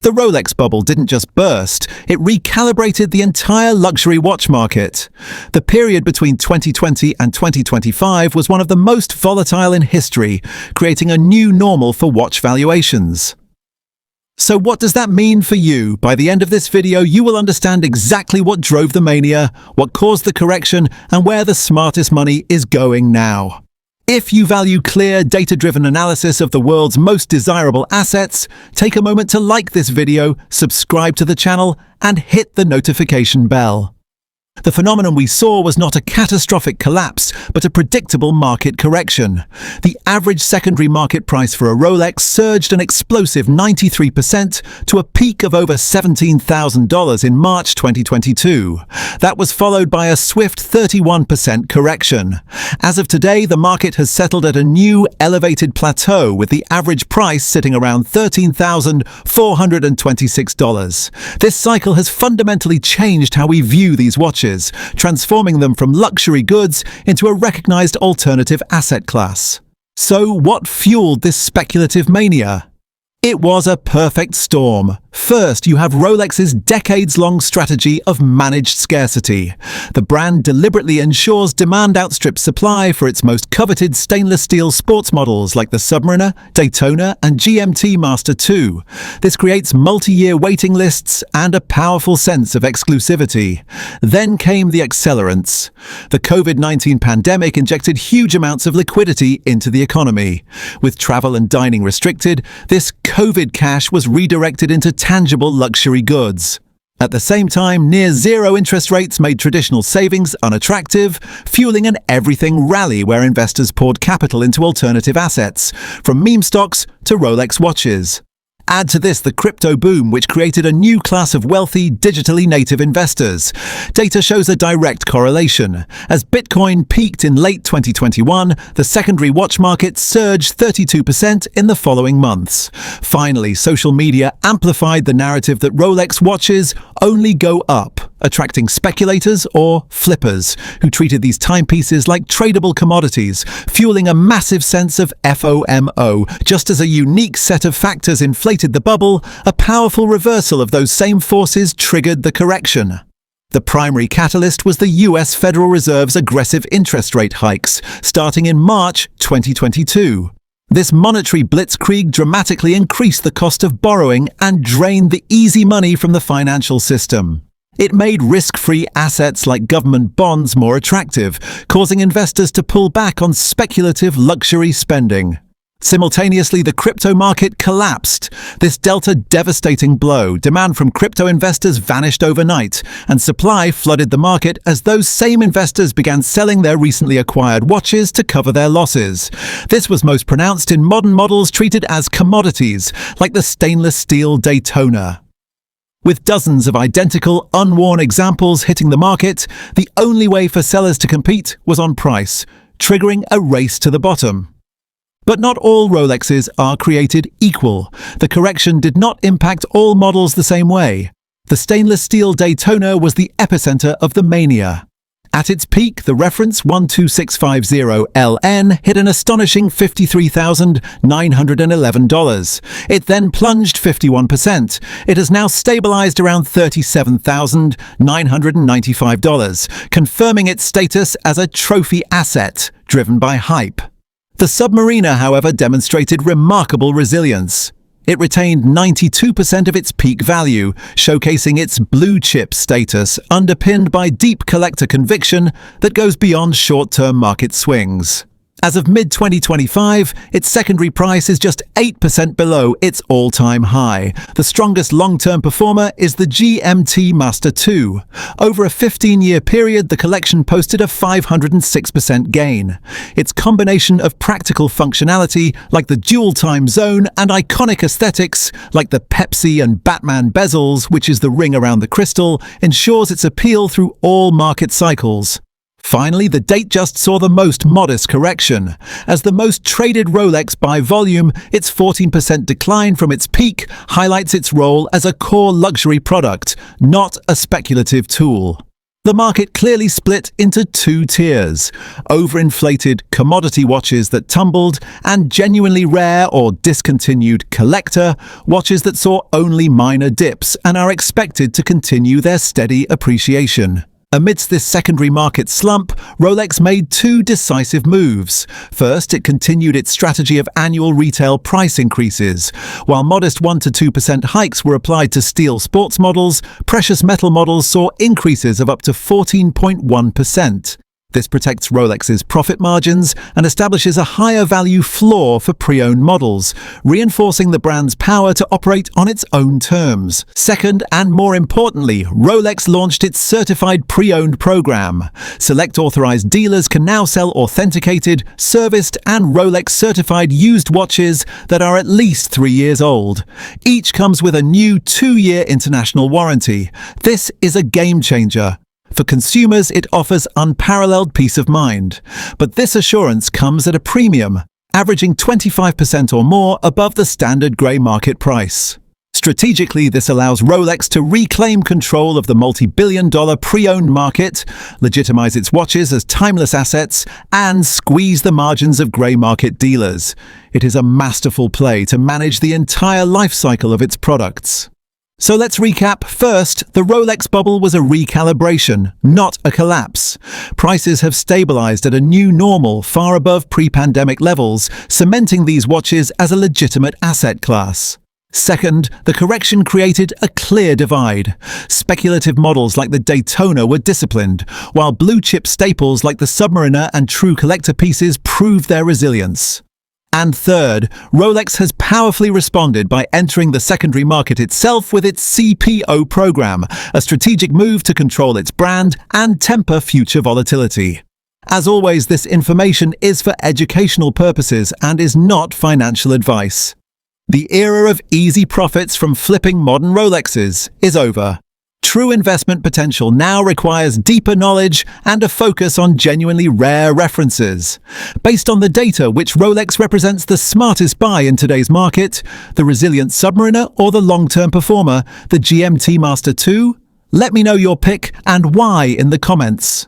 The Rolex bubble didn't just burst, it recalibrated the entire luxury watch market. The period between 2020 and 2025 was one of the most volatile in history, creating a new normal for watch valuations. So what does that mean for you? By the end of this video, you will understand exactly what drove the mania, what caused the correction, and where the smartest money is going now. If you value clear, data-driven analysis of the world's most desirable assets, take a moment to like this video, subscribe to the channel, and hit the notification bell. The phenomenon we saw was not a catastrophic collapse, but a predictable market correction. The average secondary market price for a Rolex surged an explosive 93% to a peak of over $17,000 in March 2022. That was followed by a swift 31% correction. As of today, the market has settled at a new, elevated plateau, with the average price sitting around $13,426. This cycle has fundamentally changed how we view these watches, transforming them from luxury goods into a recognized alternative asset class. So, what fueled this speculative mania? It was a perfect storm. First, you have Rolex's decades-long strategy of managed scarcity. The brand deliberately ensures demand outstrips supply for its most coveted stainless steel sports models like the Submariner, Daytona, and GMT Master II. This creates multi-year waiting lists and a powerful sense of exclusivity. Then came the accelerants. The COVID-19 pandemic injected huge amounts of liquidity into the economy. With travel and dining restricted, this COVID cash was redirected into tangible luxury goods. At the same time, near-zero interest rates made traditional savings unattractive, fueling an everything rally where investors poured capital into alternative assets, from meme stocks to Rolex watches. Add to this the crypto boom, which created a new class of wealthy, digitally native investors. Data shows a direct correlation. As Bitcoin peaked in late 2021, the secondary watch market surged 32% in the following months. Finally, social media amplified the narrative that Rolex watches only go up, attracting speculators or flippers, who treated these timepieces like tradable commodities, fueling a massive sense of FOMO. Just as a unique set of factors inflated the bubble, a powerful reversal of those same forces triggered the correction. The primary catalyst was the US Federal Reserve's aggressive interest rate hikes, starting in March 2022. This monetary blitzkrieg dramatically increased the cost of borrowing and drained the easy money from the financial system. It made risk-free assets like government bonds more attractive, causing investors to pull back on speculative luxury spending. Simultaneously, the crypto market collapsed. This dealt a devastating blow. Demand from crypto investors vanished overnight, and supply flooded the market as those same investors began selling their recently acquired watches to cover their losses. This was most pronounced in modern models treated as commodities, like the stainless steel Daytona. With dozens of identical, unworn examples hitting the market, the only way for sellers to compete was on price, triggering a race to the bottom. But not all Rolexes are created equal. The correction did not impact all models the same way. The stainless steel Daytona was the epicenter of the mania. At its peak, the reference 12650LN hit an astonishing $53,911. It then plunged 51%. It has now stabilized around $37,995, confirming its status as a trophy asset driven by hype. The Submariner, however, demonstrated remarkable resilience. It retained 92% of its peak value, showcasing its blue-chip status, underpinned by deep collector conviction that goes beyond short-term market swings. As of mid-2025, its secondary price is just 8% below its all-time high. The strongest long-term performer is the GMT Master II. Over a 15-year period, the collection posted a 506% gain. Its combination of practical functionality, like the dual time zone, and iconic aesthetics, like the Pepsi and Batman bezels, which is the ring around the crystal, ensures its appeal through all market cycles. Finally, the Datejust saw the most modest correction. As the most traded Rolex by volume, its 14% decline from its peak highlights its role as a core luxury product, not a speculative tool. The market clearly split into two tiers: overinflated commodity watches that tumbled, and genuinely rare or discontinued collector watches that saw only minor dips and are expected to continue their steady appreciation. Amidst this secondary market slump, Rolex made two decisive moves. First, it continued its strategy of annual retail price increases. While modest 1 to 2% hikes were applied to steel sports models, precious metal models saw increases of up to 14.1%. This protects Rolex's profit margins and establishes a higher value floor for pre-owned models, reinforcing the brand's power to operate on its own terms. Second, and more importantly, Rolex launched its certified pre-owned program. Select authorized dealers can now sell authenticated, serviced, and Rolex certified used watches that are at least 3 years old. Each comes with a new 2-year international warranty. This is a game changer. For consumers, it offers unparalleled peace of mind. But this assurance comes at a premium, averaging 25% or more above the standard grey market price. Strategically, this allows Rolex to reclaim control of the multi-billion-dollar pre-owned market, legitimize its watches as timeless assets, and squeeze the margins of grey market dealers. It is a masterful play to manage the entire life cycle of its products. So let's recap. First, the Rolex bubble was a recalibration, not a collapse. Prices have stabilized at a new normal far above pre-pandemic levels, cementing these watches as a legitimate asset class. Second, the correction created a clear divide. Speculative models like the Daytona were disciplined, while blue-chip staples like the Submariner and true collector pieces proved their resilience. And third, Rolex has powerfully responded by entering the secondary market itself with its CPO program, a strategic move to control its brand and temper future volatility. As always, this information is for educational purposes and is not financial advice. The era of easy profits from flipping modern Rolexes is over. True investment potential now requires deeper knowledge and a focus on genuinely rare references. Based on the data, which Rolex represents the smartest buy in today's market, the resilient Submariner or the long-term performer, the GMT Master 2? Let me know your pick and why in the comments.